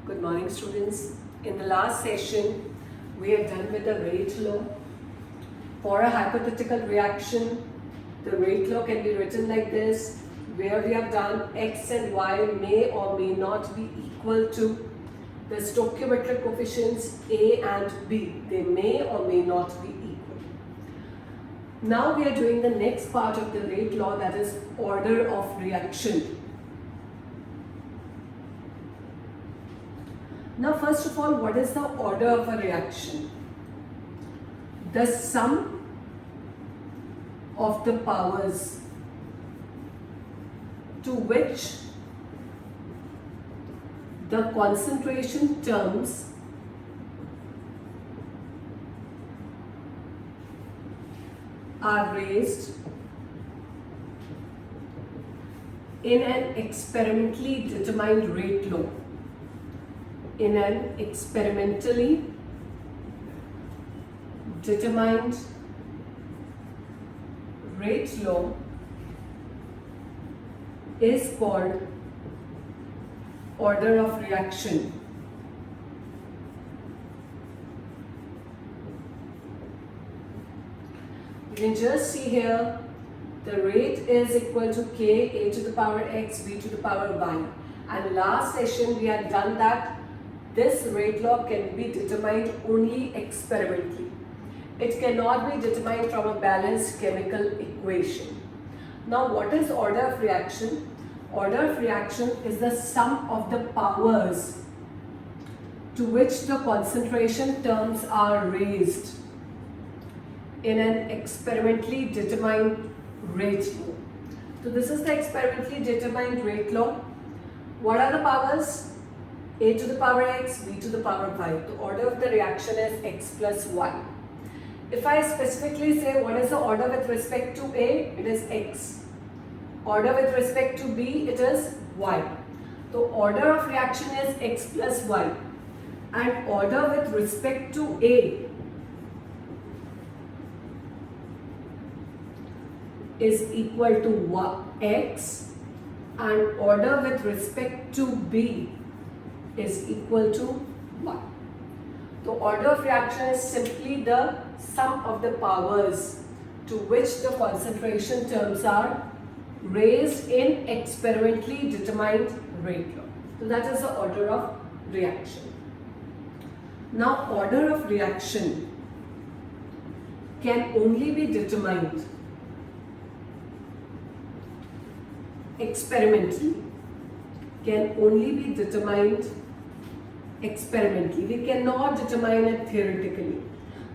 Good morning, students. In the last session, we are done with the rate law. For a hypothetical reaction, the rate law can be written like this, where we have done x and y may or may not be equal to the stoichiometric coefficients a and b. They may or may not be equal. Now we are doing the next part of the rate law, that is order of reaction. Now first of all, what is the order of a reaction? The sum of the powers to which the concentration terms are raised in an experimentally determined rate law. In an experimentally determined rate law is called order of reaction. You can just see here the rate is equal to k, a to the power x, b to the power y. And last session we had done that this rate law can be determined only experimentally. It cannot be determined from a balanced chemical equation. Now what is order of reaction? Order of reaction is the sum of the powers to which the concentration terms are raised in an experimentally determined rate law. So this is the experimentally determined rate law. What are the powers? A to the power x, b to the power y. The order of the reaction is x plus 1. If I specifically say what is the order with respect to A, it is x. Order with respect to B, it is y. The order of reaction is x plus y. And order with respect to A is equal to x, and order with respect to B is equal to 1. The order of reaction is simply the sum of the powers to which the concentration terms are raised in experimentally determined rate law. So that is the order of reaction. Now order of reaction can only be determined experimentally. Can only be determined experimentally. We cannot determine it theoretically.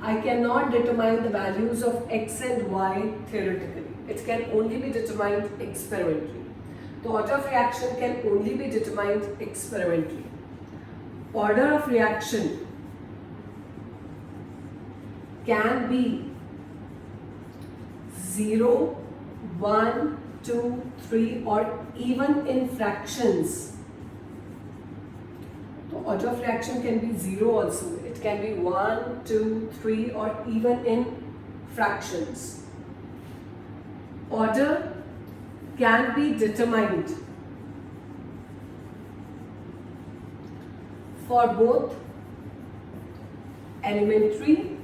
I cannot determine the values of x and y theoretically. It can only be determined experimentally. The order of reaction can only be determined experimentally. Order of reaction can be 0, 1, 2, 3 or even in fractions. The order of reaction can be 0 also. It can be 1, 2, 3 or even in fractions. Order can be determined for both elementary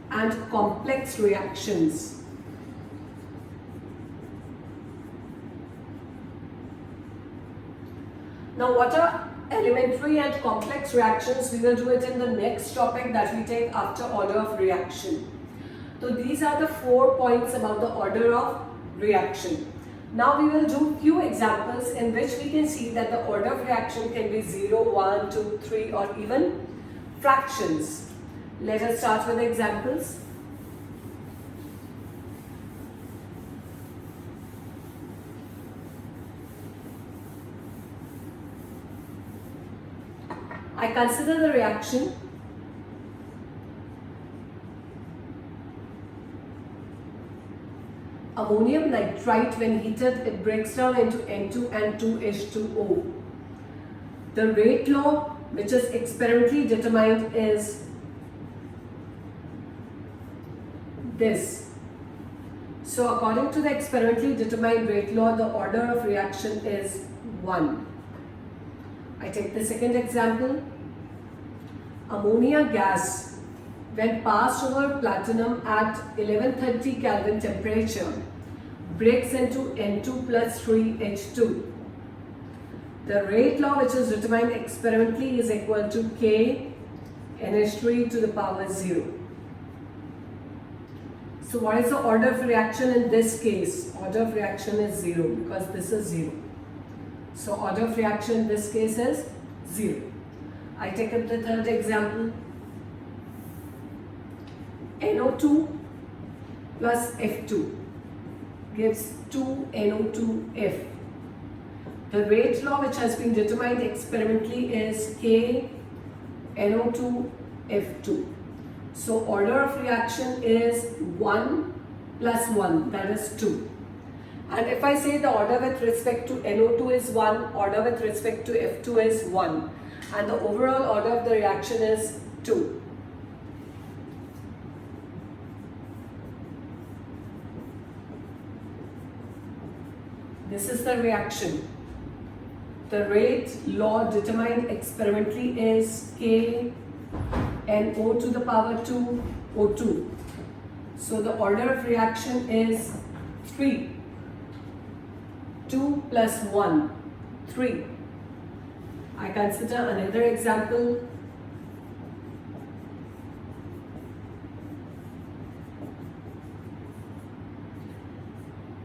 and complex reactions. Now what are elementary and complex reactions? We will do it in the next topic that we take after order of reaction. So these are the 4 points about the order of reaction. Now we will do few examples in which we can see that the order of reaction can be 0, 1, 2, 3 or even fractions. Let us start with the examples. I consider the reaction ammonium nitrite. When heated, it breaks down into N2 and 2H2O. The rate law, which is experimentally determined, is this. So according to the experimentally determined rate law, the order of reaction is 1. I take the second example. Ammonia gas, when passed over platinum at 1130 Kelvin temperature, breaks into N2 plus 3H2. The rate law, which is determined experimentally, is equal to K NH3 to the power 0. So what is the order of reaction in this case? Order of reaction is 0 because this is 0. So order of reaction in this case is 0. I take up the third example. NO2 plus F2 gives 2NO2F. The rate law, which has been determined experimentally, is K NO2F2. So order of reaction is 1 plus 1, that is 2. And if I say the order with respect to NO2 is 1, order with respect to F2 is 1. And the overall order of the reaction is 2. This is the reaction. The rate law determined experimentally is K NO to the power 2 O2. So the order of reaction is 3. 2 plus 1, 3. I consider another example.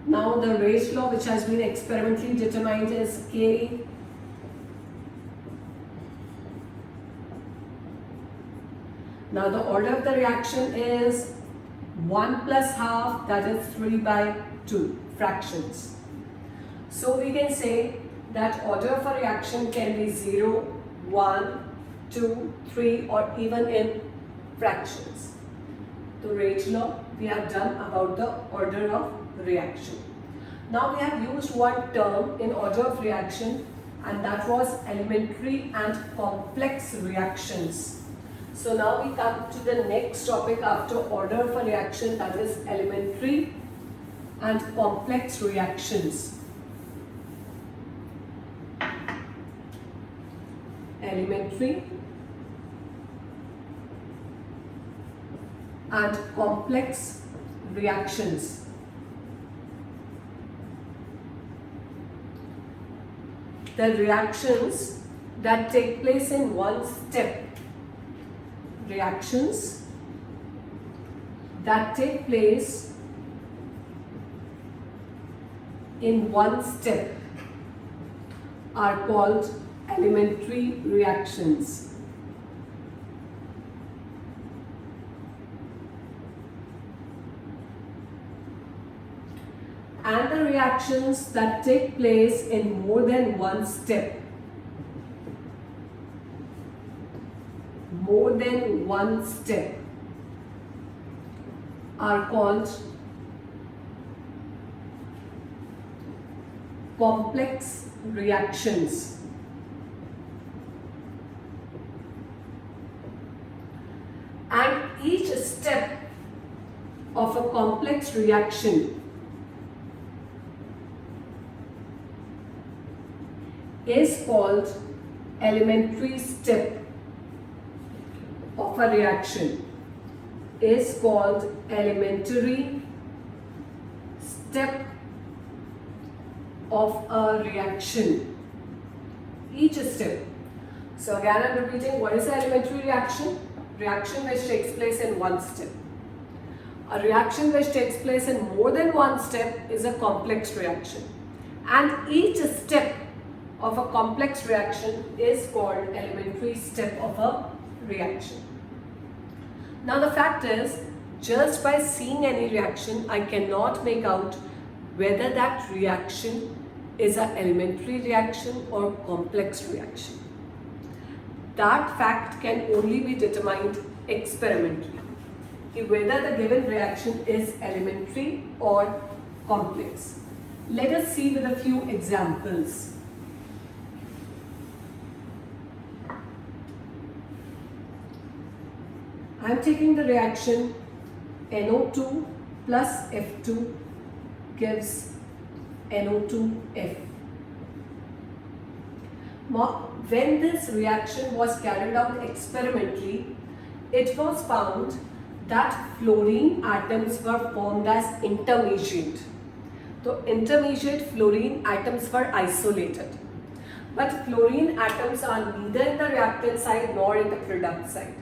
Now the rate law, which has been experimentally determined, is K Now the order of the reaction is 1 plus half, that is 3 by 2 fractions. So we can say that order of a reaction can be 0, 1, 2, 3 or even in fractions. The rate law we have done about the order of reaction. Now we have used one term in order of reaction, and that was elementary and complex reactions. So now we come to the next topic after order of a reaction, that is elementary and complex reactions. Elementary and complex reactions. The reactions that take place in one step. Reactions that take place in one step are called elementary reactions. And the reactions that take place in more than one step, are called complex reactions. And each step of a complex reaction is called elementary step of a reaction, is called elementary step of a reaction. Each step. So again I am repeating, what is an elementary reaction? Reaction which takes place in one step. A reaction which takes place in more than one step is a complex reaction. And each step of a complex reaction is called elementary step of a reaction. Now the fact is, just by seeing any reaction, I cannot make out whether that reaction is an elementary reaction or complex reaction. That fact can only be determined experimentally, whether the given reaction is elementary or complex. Let us see with a few examples. I am taking the reaction NO2 plus F2 gives NO2F. When this reaction was carried out experimentally, it was found that fluorine atoms were formed as intermediate. So intermediate fluorine atoms were isolated. But fluorine atoms are neither in the reactant side nor in the product side.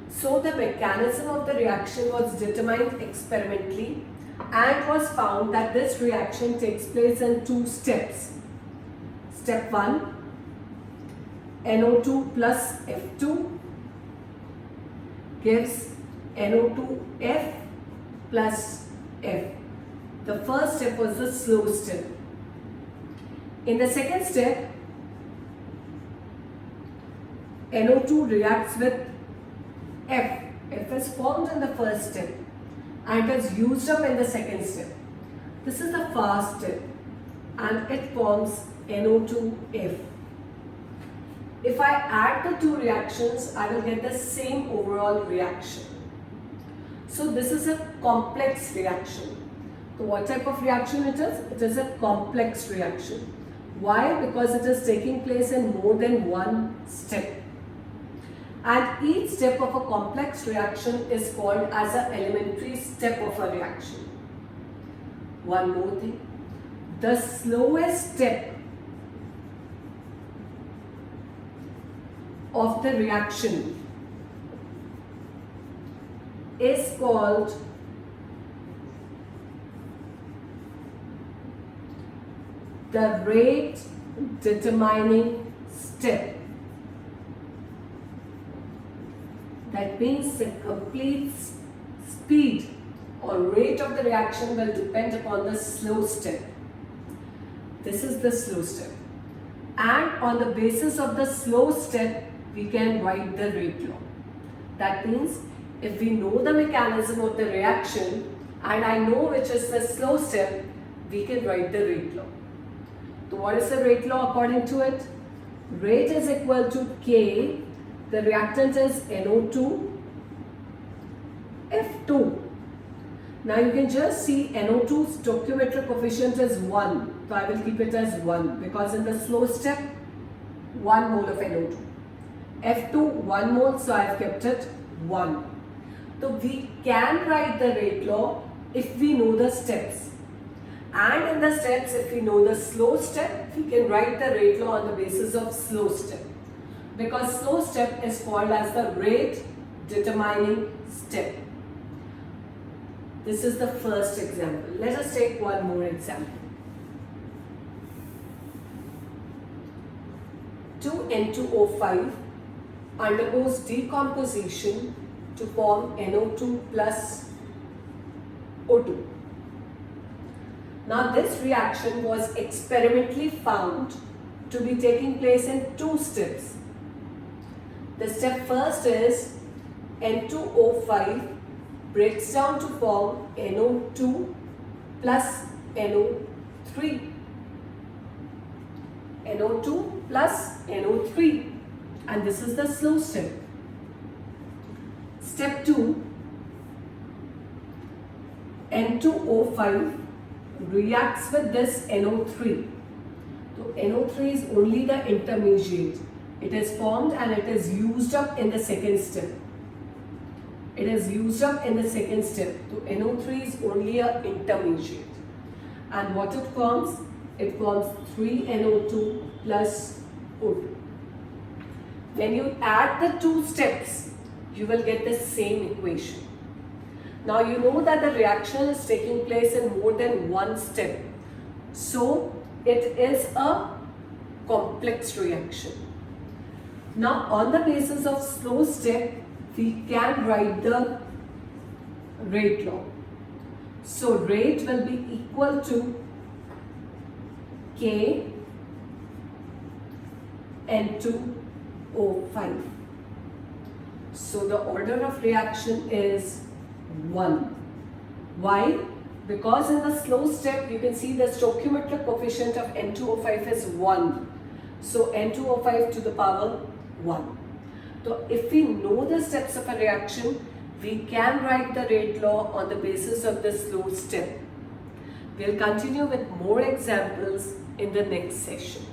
So the mechanism of the reaction was determined experimentally, and was found that this reaction takes place in 2 steps. Step 1, NO2 plus F2 gives NO2F plus F. The first step was the slow step. In the second step, NO2 reacts with F. F is formed in the first step and it is used up in the second step. This is the fast step and it forms NO2F. If I add the 2 reactions, I will get the same overall reaction. So this is a complex reaction. So what type of reaction it is? It is a complex reaction. Why? Because it is taking place in more than one step. And each step of a complex reaction is called as an elementary step of a reaction. One more thing. The slowest step of the reaction is called the rate determining step. That means the complete speed or rate of the reaction will depend upon the slow step. This is the slow step. And on the basis of the slow step, we can write the rate law. That means if we know the mechanism of the reaction and I know which is the slow step, we can write the rate law. So what is the rate law according to it? Rate is equal to K, the reactant is NO2, F2. Now you can just see NO2's stoichiometric coefficient is 1. So I will keep it as 1 because in the slow step, 1 mole of NO2. F2, 1 mole, so I have kept it 1. So we can write the rate law if we know the steps. And in the steps, if we know the slow step, we can write the rate law on the basis of slow step. Because slow step is called as the rate determining step. This is the first example. Let us take one more example. 2N2O5 undergoes decomposition to form NO2 plus O2. Now this reaction was experimentally found to be taking place in 2 steps. The step first is N2O5 breaks down to form NO2 plus NO3. NO2 plus NO3, and this is the slow step. Step 2, N2O5 reacts with this NO3. So NO3 is only the intermediate. It is formed and it is used up in the second step. It is used up in the second step. So NO3 is only an intermediate. And what it forms? It forms 3NO2 plus O2. When you add the 2 steps, you will get the same equation. Now you know that the reaction is taking place in more than one step. So it is a complex reaction. Now on the basis of slow step, we can write the rate law. So rate will be equal to K N2O5. So the order of reaction is 1. Why? Because in the slow step you can see the stoichiometric coefficient of N2O5 is 1. So N2O5 to the power 1. So if we know the steps of a reaction, we can write the rate law on the basis of the slow step. We'll continue with more examples in the next session.